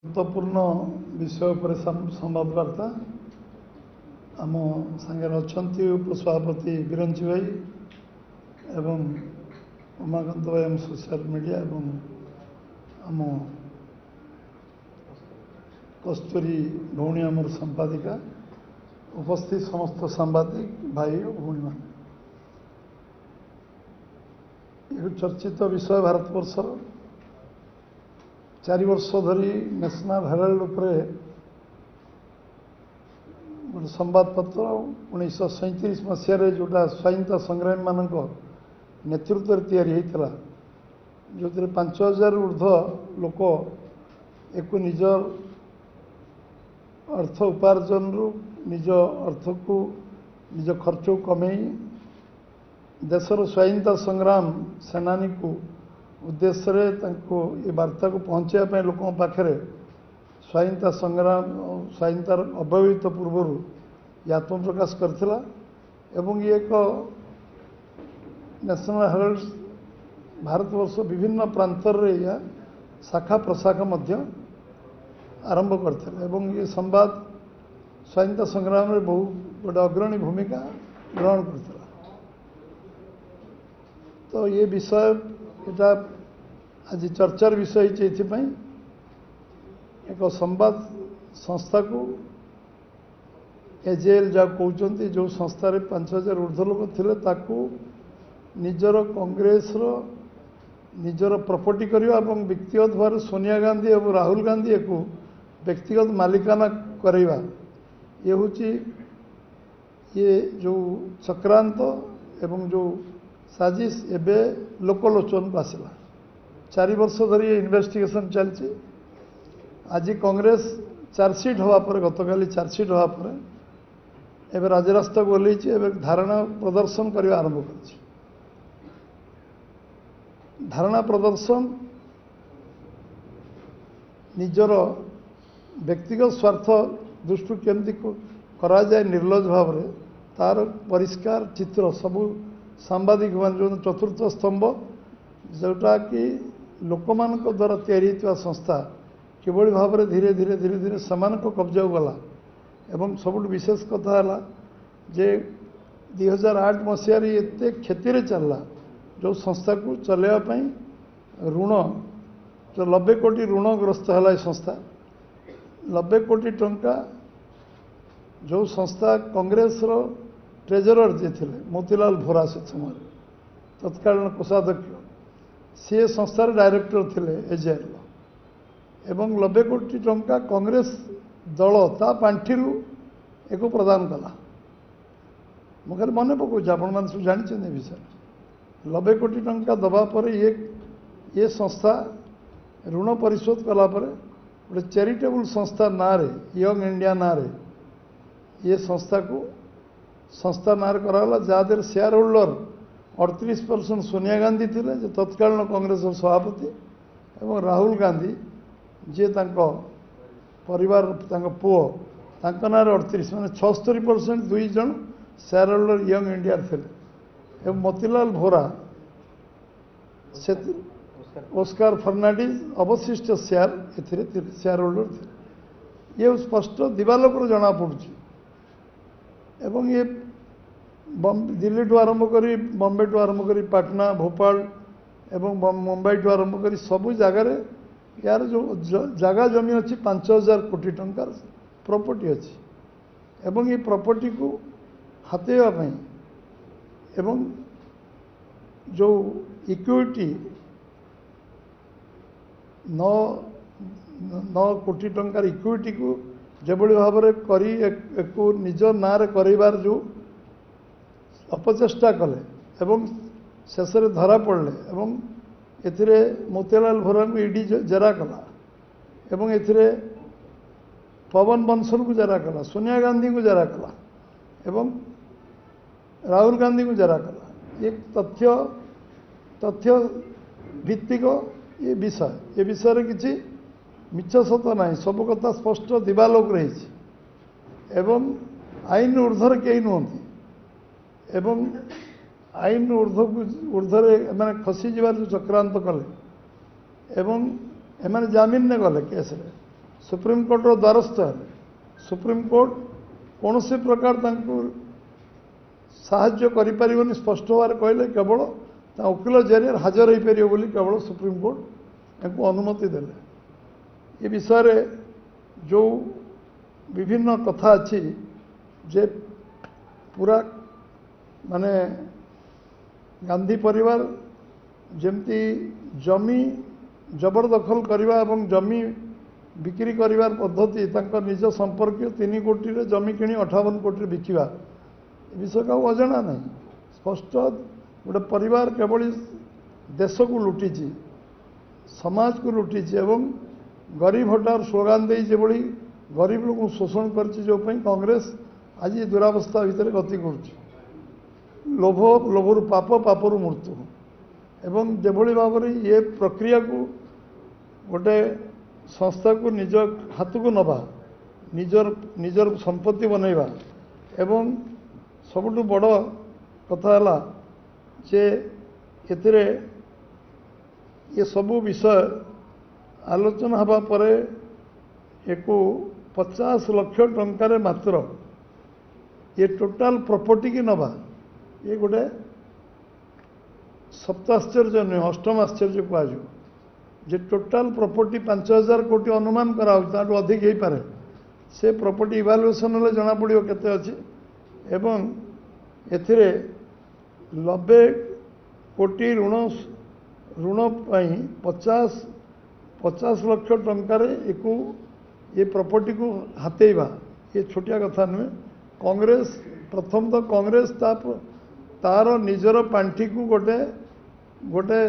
ଗୁରୁତ୍ୱପୂର୍ଣ୍ଣ ବିଷୟ ଉପରେ ସମ୍ବାଦବାର୍ତ୍ତା ଆମ ସାଙ୍ଗରେ ଅଛନ୍ତି ଉପସଭାପତି ବିରଞ୍ଚି ଭାଇ ଏବଂ ଉମାକାନ୍ତ ଭାଇ ଆମ ସୋସିଆଲ ମିଡ଼ିଆ ଏବଂ ଆମ କସ୍ତୁରୀ ଭଉଣୀ ଆମର ସମ୍ପାଦିକା ଉପସ୍ଥିତ ସମସ୍ତ ସାମ୍ବାଦିକ ଭାଇ ଓ ଭଉଣୀମାନେ। ଏହି ଚର୍ଚ୍ଚିତ ବିଷୟ ଭାରତବର୍ଷର 4 ବର୍ଷ ଧରି ନ୍ୟାସନାଲ ହେରାଲ୍ଡ ଉପରେ ଗୋଟେ ସମ୍ବାଦପତ୍ର 1937 ମସିହାରେ ଯେଉଁଟା ସ୍ୱାଧୀନତା ସଂଗ୍ରାମୀମାନଙ୍କ ନେତୃତ୍ୱରେ ତିଆରି ହୋଇଥିଲା, ଯେଉଁଥିରେ 5000 ଉର୍ଦ୍ଧ୍ୱ ଲୋକ ଏକୁ ନିଜ ଅର୍ଥ ଉପାର୍ଜନରୁ ନିଜ ଅର୍ଥକୁ ନିଜ ଖର୍ଚ୍ଚକୁ କମେଇ ଦେଶର ସ୍ୱାଧୀନତା ସଂଗ୍ରାମ ସେନାନୀକୁ ଉଦ୍ଦେଶ୍ୟରେ ତାଙ୍କୁ ଏ ବାର୍ତ୍ତାକୁ ପହଞ୍ଚାଇବା ପାଇଁ ଲୋକଙ୍କ ପାଖରେ ସ୍ୱାଧୀନତା ସଂଗ୍ରାମ ସ୍ୱାଧୀନତାର ଅବ୍ୟବହିତ ପୂର୍ବରୁ ଇଏ ଆତ୍ମପ୍ରକାଶ କରିଥିଲା ଏବଂ ଇଏ ଏକ ନ୍ୟାସନାଲ ହେରାଲ୍ଡ ଭାରତବର୍ଷ ବିଭିନ୍ନ ପ୍ରାନ୍ତରେ ଏହା ଶାଖା ପ୍ରଶାଖା ମଧ୍ୟ ଆରମ୍ଭ କରିଥିଲା ଏବଂ ଏ ସମ୍ବାଦ ସ୍ୱାଧୀନତା ସଂଗ୍ରାମରେ ବହୁ ଗୋଟେ ଅଗ୍ରଣୀ ଭୂମିକା ଗ୍ରହଣ କରିଥିଲା। ତ ଏ ବିଷୟ এটা ଆଜି ଚର୍ଚ୍ଚାର ବିଷୟ ହେଇଛି। ଏଥିପାଇଁ ଏକ ସମ୍ବାଦ ସଂସ୍ଥାକୁ ଏଜେଏଲ୍ ଯାହା କହୁଛନ୍ତି, ଯେଉଁ ସଂସ୍ଥାରେ 5000 ଉର୍ଦ୍ଧ୍ୱ ଲୋକ ଥିଲେ ତାକୁ ନିଜର କଂଗ୍ରେସର ନିଜର ପ୍ରପର୍ଟି କରିବା ଏବଂ ବ୍ୟକ୍ତିଗତ ଭାବରେ ସୋନିଆ ଗାନ୍ଧୀ ଏବଂ ରାହୁଲ ଗାନ୍ଧୀ ଏକୁ ବ୍ୟକ୍ତିଗତ ମାଲିକାନା କରାଇବା, ଇଏ ହେଉଛି ଇଏ ଯେଉଁ ଚକ୍ରାନ୍ତ ଏବଂ ଯେଉଁ ସାଜିଶ ଏବେ ଲୋକଲୋଚନକୁ ଆସିଲା। 4 ବର୍ଷ ଧରି ଇନଭେଷ୍ଟିଗେସନ୍ ଚାଲିଛି। ଆଜି କଂଗ୍ରେସ ଚାର୍ଜସିଟ୍ ହେବା ପରେ, ଗତକାଲି ଚାର୍ଜସିଟ୍ ହେବା ପରେ ଏବେ ରାଜରାସ୍ତାକୁ ଓହ୍ଲେଇଛି, ଏବେ ଧାରଣା ପ୍ରଦର୍ଶନ କରିବା ଆରମ୍ଭ କରିଛି। ଧାରଣା ପ୍ରଦର୍ଶନ ନିଜର ବ୍ୟକ୍ତିଗତ ସ୍ୱାର୍ଥ ଦୃଷ୍ଟିରୁ କେମିତି କରାଯାଏ ନିର୍ଲଜ ଭାବରେ, ତାର ପରିଷ୍କାର ଚିତ୍ର ସବୁ ସାମ୍ବାଦିକମାନେ ଯେଉଁ ଚତୁର୍ଥ ସ୍ତମ୍ଭ, ଯେଉଁଟାକି ଲୋକମାନଙ୍କ ଦ୍ୱାରା ତିଆରି ହୋଇଥିବା ସଂସ୍ଥା କିଭଳି ଭାବରେ ଧୀରେ ଧୀରେ ଧୀରେ ଧୀରେ ସେମାନଙ୍କ କବ୍ଜାକୁ ଗଲା। ଏବଂ ସବୁଠୁ ବିଶେଷ କଥା ହେଲା ଯେ 2008 ମସିହାରେ ଏତେ କ୍ଷତିରେ ଚାଲିଲା, ଯେଉଁ ସଂସ୍ଥାକୁ ଚଲାଇବା ପାଇଁ ଋଣ 90 କୋଟି ଋଣଗ୍ରସ୍ତ ହେଲା। ଏ ସଂସ୍ଥା 90 କୋଟି ଟଙ୍କା, ଯେଉଁ ସଂସ୍ଥା କଂଗ୍ରେସର ଟ୍ରେଜରର ଯିଏ ଥିଲେ ମୋତିଲାଲ ଭୋରା ସେ ସମୟରେ ତତ୍କାଳୀନ କୋଷାଧ୍ୟକ୍ଷ, ସିଏ ସଂସ୍ଥାର ଡାଇରେକ୍ଟର ଥିଲେ ଏଜେଏଲ୍ ଏବଂ 90 କୋଟି ଟଙ୍କା କଂଗ୍ରେସ ଦଳ ତା ପାଣ୍ଠିରୁ ଏକୁ ପ୍ରଦାନ କଲା। ମୁଁ ଖାଲି ମନେ ପକାଉଛି, ଆପଣମାନେ ସବୁ ଜାଣିଛନ୍ତି ଏ ବିଷୟରେ। 90 କୋଟି ଟଙ୍କା ଦେବା ପରେ ଇଏ ସଂସ୍ଥା ଋଣ ପରିଶୋଧ କଲା ପରେ ଗୋଟେ ଚାରିଟେବୁଲ ସଂସ୍ଥା ନାଁରେ, ୟଙ୍ଗ ଇଣ୍ଡିଆ ନାଁରେ ଇଏ ସଂସ୍ଥା ନାଁରେ କରାଗଲା, ଯାହା ଦେହରେ ସେୟାର ହୋଲ୍ଡର 38% ସୋନିଆ ଗାନ୍ଧୀ ଥିଲେ, ଯେ ତତ୍କାଳୀନ କଂଗ୍ରେସର ସଭାପତି, ଏବଂ ରାହୁଲ ଗାନ୍ଧୀ ଯିଏ ତାଙ୍କ ପରିବାର ତାଙ୍କ ପୁଅ, ତାଙ୍କ ନାଁରେ 38, ମାନେ 76% 2 ଜଣ ସେୟାର ହୋଲ୍ଡର ୟଙ୍ଗ ଇଣ୍ଡିଆରେ ଥିଲେ। ଏବଂ ମୋତିଲାଲ ଭୋରା ସେ ଓସ୍କାର ଫର୍ଣ୍ଣାଣ୍ଡିଜ ଅବଶିଷ୍ଟ ସେୟାର ଏଥିରେ ଥିଲେ, ସେୟାର ହୋଲ୍ଡର ଥିଲେ। ଇଏ ସ୍ପଷ୍ଟ ଦିବାଲୋକରୁ ଜଣାପଡ଼ୁଛି ଏବଂ ଇଏ ଦିଲ୍ଲୀଠୁ ଆରମ୍ଭ କରି ବମ୍ବେଠୁ ଆରମ୍ଭ କରି ପାଟନା, ଭୋପାଳ ଏବଂ ମୁମ୍ବାଇଠୁ ଆରମ୍ଭ କରି ସବୁ ଜାଗାରେ ୟାର ଯେଉଁ ଜାଗା ଜମି ଅଛି 5000 କୋଟି ଟଙ୍କାର ପ୍ରପର୍ଟି ଅଛି ଏବଂ ଏ ପ୍ରପର୍ଟିକୁ ହାତେଇବା ପାଇଁ ଏବଂ ଯେଉଁ ଇକ୍ୱିଟି 9 କୋଟି ଟଙ୍କାର ଇକ୍ୱିଟିକୁ ଯେଭଳି ଭାବରେ କରି ଏକୁ ନିଜ ନାଁରେ କରାଇବାର ଯେଉଁ ଅପଚେଷ୍ଟା କଲେ ଏବଂ ଶେଷରେ ଧରା ପଡ଼ିଲେ ଏବଂ ଏଥିରେ ମୋତିଲାଲ ଭୋରାଙ୍କୁ ଇଡି ଜେରା କଲା ଏବଂ ଏଥିରେ ପବନ ବଂଶଲକୁ ଜେରା କଲା, ସୋନିଆ ଗାନ୍ଧୀଙ୍କୁ ଜେରା କଲା ଏବଂ ରାହୁଲ ଗାନ୍ଧୀଙ୍କୁ ଜେରା କଲା। ଏ ତଥ୍ୟ ଭିତ୍ତିକ ଏ ବିଷୟରେ କିଛି ମିଛ ସତ ନାହିଁ, ସବୁ କଥା ସ୍ପଷ୍ଟ ଦିବାଲୋକ ରହିଛି ଏବଂ ଆଇନ ଉର୍ଦ୍ଧ୍ୱରେ କେହି ନୁହନ୍ତି ଏବଂ ଆଇନ ଉର୍ଦ୍ଧ୍ୱରେ ଏମାନେ ଖସିଯିବାର ଯେଉଁ ଚକ୍ରାନ୍ତ କଲେ ଏବଂ ଏମାନେ ଜାମିନରେ ଗଲେ କେସ୍ରେ, सुप्रीमकोर्टर द्वारस्थ है सुप्रीमकोर्ट कौन से प्रकार साहाय्य करें स्पष्ट भाव कहले केवल वकिल जरिए हाजर हो पार बोली केवल सुप्रीमकोर्ट या अनुमति देले ये विषय रे जो विभिन्न कथा अच्छी जे पूरा माने गांधी परिवार जमती जमी जबरदखल करवा एवं जमी बिक्री करिवार पद्धति तांकर निज संपर्क 3 कोटी रे जमी किणी 58 कोटी रे बिकिवा विषय का अजना नहीं स्पष्ट गोटे परिवार केवल देश को लुटी समाज को लुटी एवं गरीब हटार स्लोगान दे जो गरीब लोग शोषण कर कांग्रेस आज दुरावस्था भितर गति कर लोभ लोभर पाप पापर मृत्यु एवं जो भाव ये प्रक्रिया को गोटे संस्था को निज हाथ को नवा निजर निजर संपत्ति बनैबा एवं सबुठ बड़ कथा है जे एथिरे ये सबू विषय आलोचना हवा परे एको 50 लाख टंकार मात्र ये टोटाल प्रॉपर्टी की नवा ये गोटे सप्ताश्चर्य नुहे अष्टम आश्चर्य कहु जे टोटाल प्रॉपर्टी 5000 कोटी अनुमान कराऊ अधिक हो पारे से प्रॉपर्टी इवालुएसन हेले जना पड़ो केते अछि एवं एथिरे 90 कोटी ऋण ऋण 50 लाख टंकार ये प्रॉपर्टी को हाथेवा ये छोटिया कथा नुहे कांग्रेस प्रथम तो कांग्रेस तार निजर पांठी को गोटे गोटे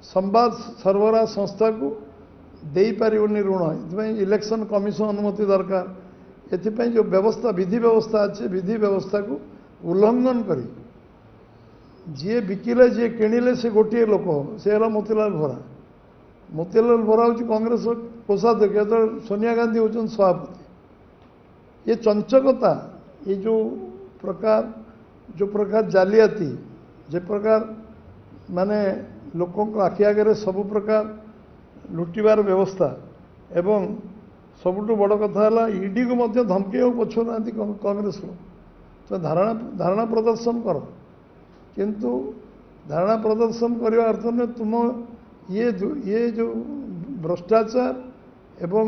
संवाद सरबराह संस्था को दे पारिबनी ऋण ये इलेक्शन कमिशन अनुमति दरकार एथि जो व्यवस्था विधि व्यवस्था अच्छे विधि व्यवस्था को उल्लंघन करी जी बिकिले जी किणिले से गोटे लोक से मोतीलाल भोरा हूँ कांग्रेस कोषाध्यक्ष तो सोनिया गांधी होती सभापति ये चंचकता ये जो प्रकार जालियाती जे प्रकार माने लोकों को आखि आगे सबु प्रकार लुटिबार व्यवस्था एवं सबुठ बड़ कथा है ईडी को मध्य धमकी पछु ना कांग्रेस को तो धारणा प्रदर्शन कर किंतु धारणा प्रदर्शन करने अर्थ नहीं तुम ये जो भ्रष्टाचार एवं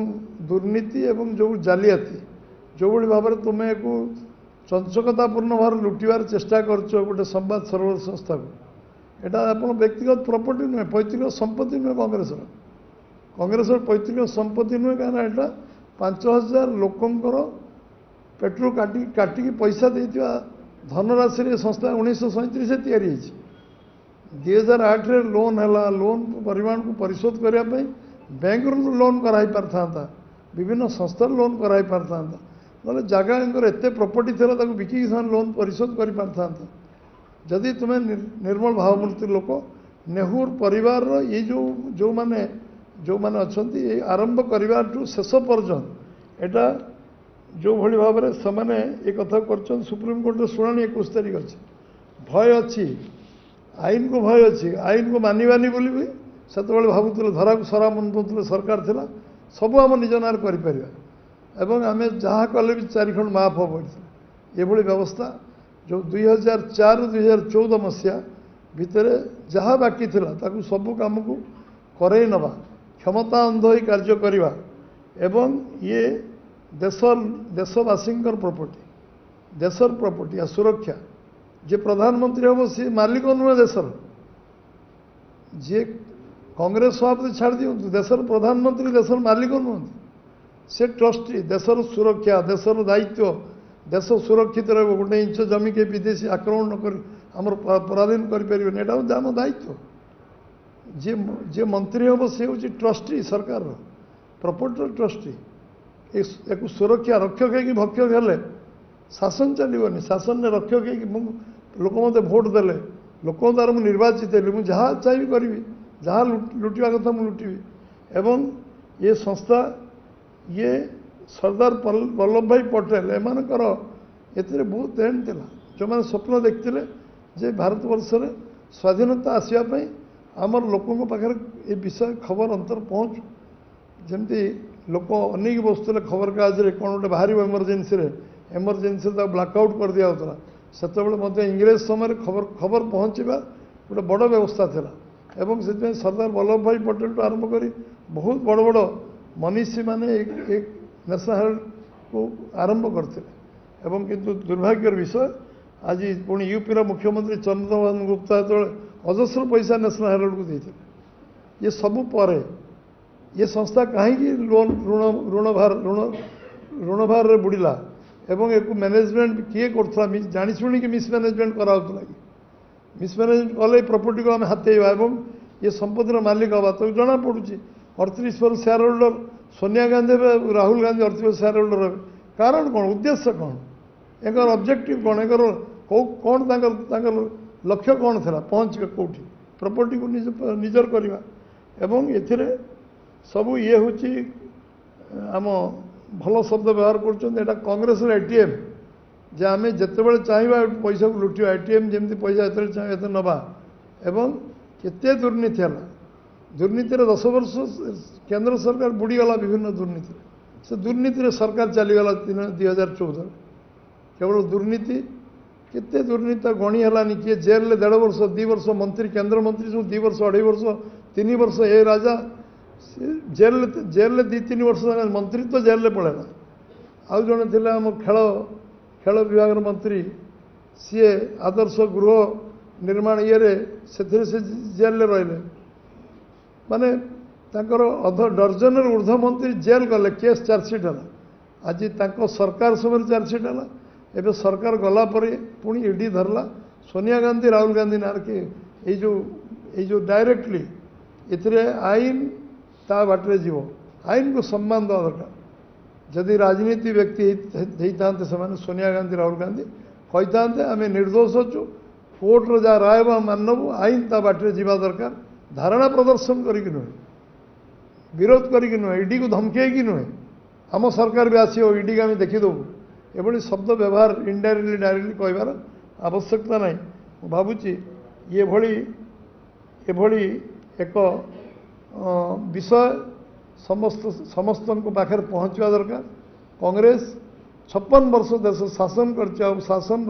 दुर्नीति एवं जो जालियाती जो भाई भाव में तुम्हें एक चंचकतापूर्ण भाव लुटिबार चेष्टा करछ गोटे संवाद सरबराह संस्था को यहाँ आप व्यक्तिगत प्रॉपर्टी नुहे पैतृक संपत्ति नुहे कांग्रेस पैतृक संपत्ति नुहे कहीं यहाँ 5000 लोकंर पेट्रोल काटिकी पैसा देता धनराशि संस्था 1937 या 2008 लोन है लोन परिमाण को परिशोध करने बैंक लोन कराई पारता विभिन्न संस्था लोन कराई पारता ना जगह एत प्रॉपर्टी थी बिकी लोन परिशोध कर पारता जदि तुम्हें निर्मल भावमूर्ति लोक नेहुर परिवार ये जो माने अच्छा आरंभ करने शेष पर्यंत एटा जो भली भाव में से एक कथा कर सुप्रीमकोर्ट शुणी 21 तारीख अच्छी भय अच्छी आईन को भय अच्छी आईन को मानवानी बोली भी से भावुले धरा को सरा मन सरकार थिला सबू आम निज नार कर आम जहाँ कले भी 4 खंड माफ हो ये व्यवस्था जो 2004-2014 मसीहा भितर जहाँ बाकी थिला ताकू सबू काम को करई नवा क्षमता अंध हो कार्य करवा एवं ये देशवासी प्रॉपर्टी या सुरक्षा जे प्रधानमंत्री हम सी मालिक नुहे देशर जी कांग्रेस सभापति छाड़ दिंतु देशर प्रधानमंत्री देशर मालिक नुहति से ट्रस्टी देशर सुरक्षा देशर दायित्व देश सुरक्षित रहो गोटे इंच जमी के विदेशी आक्रमण न कर आमर पराधीन करें यहाँ आम दायित्व जे मंत्री हम सी हूँ ट्रस्टी सरकार प्रॉपर्टी ट्रस्टी एक सुरक्षा रक्षक है भक्षक हेले शासन चलनी शासन में रक्षक है लोक मत भोट देले लोक द्वारा मुझे निर्वाचित हेली मुझे जहाँ चाहिए करी जहाँ लुटिया कथा मुझे लुटिबी एवं ये संस्था ये सरदार वल्लभ भाई पटेल एमानकर एथिरे बहुत देन थिला जो मैंने स्वप्न देखते जे भारत वर्ष स्वाधीनता आसवाई आमर लोकों पाखे ये विषय खबर अंतर पहुँच जमती लोक अनेक बसुले खबर कागज कौन गोटे बाहर एमरजेन्सी ब्लाकआउट कर दिया होता से इंग्रेज समय खबर खबर पहुँचवा गोटे बड़ व्यवस्था था एवं से सरदार वल्लभ भाई पटेल टू आरंभ कर बहुत बड़ बड़ मनीषी मैंने एक नेशनल हेराल्ड को आरंभ करते एवं किंतु दुर्भाग्यर विषय आज पुणी यूपी मुख्यमंत्री चंद्रमोहन गुप्ता जो अजस्र पैसा नेशनल हेराल्ड को देते ये सबू पर ये संस्था कहीं लोन ऋणभार बुड़ीला एवं एक मैनेजमेंट किए करता जानी शुणी मिसमैनेजमेंट कराला कि मिसमैनेजमेंट कले प्रॉपर्टी को आम हाथेवा एवं ये संपत्तिर मालिक हवा तो जना पड़ी 38% share holder Sonia Gandhi Rahul Gandhi 38% share holder हे कारण कौन उद्देश्य कौन एक ऑब्जेक्टिव कौन एक कौन लक्ष्य कौन था पहुँच कौटी प्रॉपर्टी को निजर करवा एवं एथिरे सबू ये हूँ आम भल शब्द व्यवहार कर कांग्रेस एटीएम जे आम जिते चाहिए पैसा को लुटा एटीएम जमी पैसा जो चाहिए नवा एवं केते दुर्नीति है दुर्नीति 10 वर्ष केंद्र सरकार बुड़ीगला विभिन्न दुर्नीति से दुर्नीति सरकार चलीगला 2014 केवल दुर्नीति केते दुर्नीति गणी है किए जेल 1.5 वर्ष 2 वर्ष मंत्री केंद्र मंत्री सब 2 वर्ष 2.5 वर्ष 3 वर्ष ए राजा जेल 2-3 वर्ष मंत्री तो जेल पड़ेगा आउ जड़े थे आम खेल विभाग मंत्री सी आदर्श गृह निर्माण ये से जेल रही माने डर्जन ऊर्ध मंत्री जेल गले केस चार्जसीट है आज सरकार समय चार्जसीट है एवं सरकार गला पुणी ईडी धरला सोनिया गांधी राहुल गांधी नार के जो डायरेक्टली इतने आईन ता बाटे जीव आईन को सम्मान देवा दरकार जदि राजनीति व्यक्ति होता से सोनिया गांधी राहुल गांधी कही था आम निर्दोष अच्छु कोर्टर जहाँ राय मानबू आईन ता बाटे जीवा दरकार धारणा प्रदर्शन करके नुहे विरोध करके नुहे ईडी को धमके नुहे आम सरकार भी आसो ईडी को आम देखीदेबू एभली शब्द व्यवहार इनडायरेक्टली डायरेक्टली कहबार आवश्यकता ना भावुची ये भली एक विषय समस्त पाखे पहुँचवा दरकार कांग्रेस 56 वर्ष देश शासन कर शासन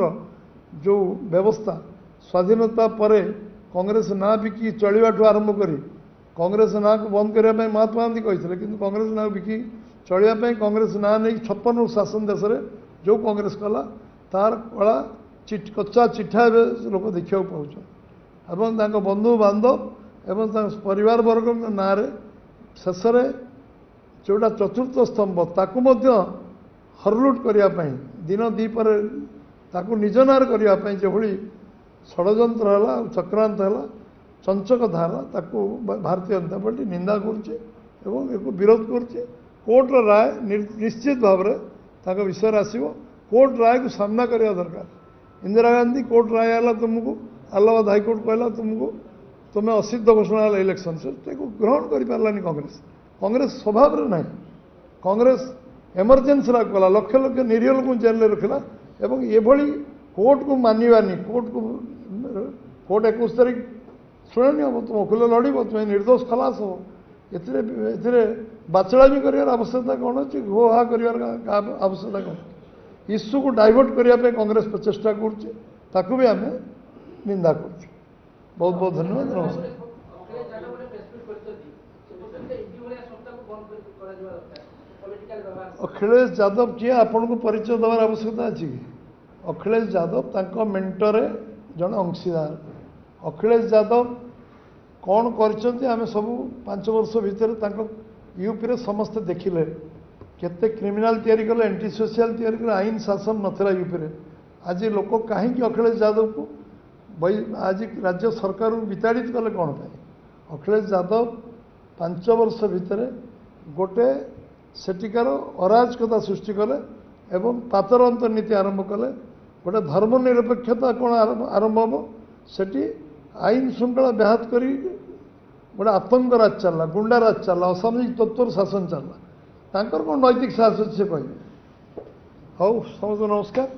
जो व्यवस्था स्वाधीनता पर कांग्रेस ना बिकी चलवा आरंभ कर कांग्रेस ना को बंद करने महात्मा गांधी कहते कि कांग्रेस ना बिकी चलवाई कांग्रेस ना नहीं 56 वर्ष शासन देश में जो कांग्रेस कला तार कला कच्चा चिठा लोक देखा पाँच एवं बंधु बांधव एवं परिवार वर्ग ना शेष जोटा चतुर्थ स्तंभ ताकू हरलुट करने दिन दीपर ताकू निज नार करने जो षड्यंत्र है चक्रांत है चंचक धारा ताकू भारतीय जनता पार्टी निंदा करुचे एक विरोध करुचे कोर्टर राय निश्चित भाव में विषय आसो कोर्ट राय को सामना करने दरकार इंदिरा गांधी कोर्ट राय है तुमको इलाहाबाद हाईकोर्ट कहला तुमको तुम्हें असिद्ध घोषणा इलेक्शन से ग्रहण कर पारानी कांग्रेस कांग्रेस स्वभाव ना कांग्रेस एमरजेन्सी कला लक्ष लक्ष निरीह लोक जेल रखला एवं ये कोर्ट को मानवानी कोर्ट 21 तारीख शुणानी हम तुम वकिल लड़ तुम्हें निर्दोष खलास हो ए बाचड़ा भी कर आवश्यकता कौन अच्छी हो हा कर आवश्यकता कौन इश्यू को डाइवर्ट करने कांग्रेस प्रचेषा करुचे भी आम निंदा कर बहुत बहुत धन्यवाद नमस्कार अखिलेश यादव किए आपण को परिचय देवार आवश्यकता अच्छी कि अखिलेश यादव तांको मेंटरे जन अंशीदार अखिलेश यादव कौन कर सब 5 वर्ष भितर यूपी रे समस्ते देखिले केते क्रिमिनाल तैयारी कले एंटी सोशल तैयारी कले आईन शासन नथिला यूपी रे आज लोक कहीं अखिलेश यादव को आज राज्य सरकार विताड़ित कले कौन पाए अखिलेश यादव 5 वर्ष भितर गोटे सेटिकार अराजकता सृष्टि कले एवं पातर अंतर्नीति आरंभ कले गोटे धर्मनिरपेक्षता कौन आरंभ हम सेठी आईन श्रृंखला व्याहत कर गोटे आतंक राज चलला गुंडा राज चलला असामाजिक तत्वर शासन चलला तांकर कौन नैतिक साहस से कहे हौ समस्त नमस्कार।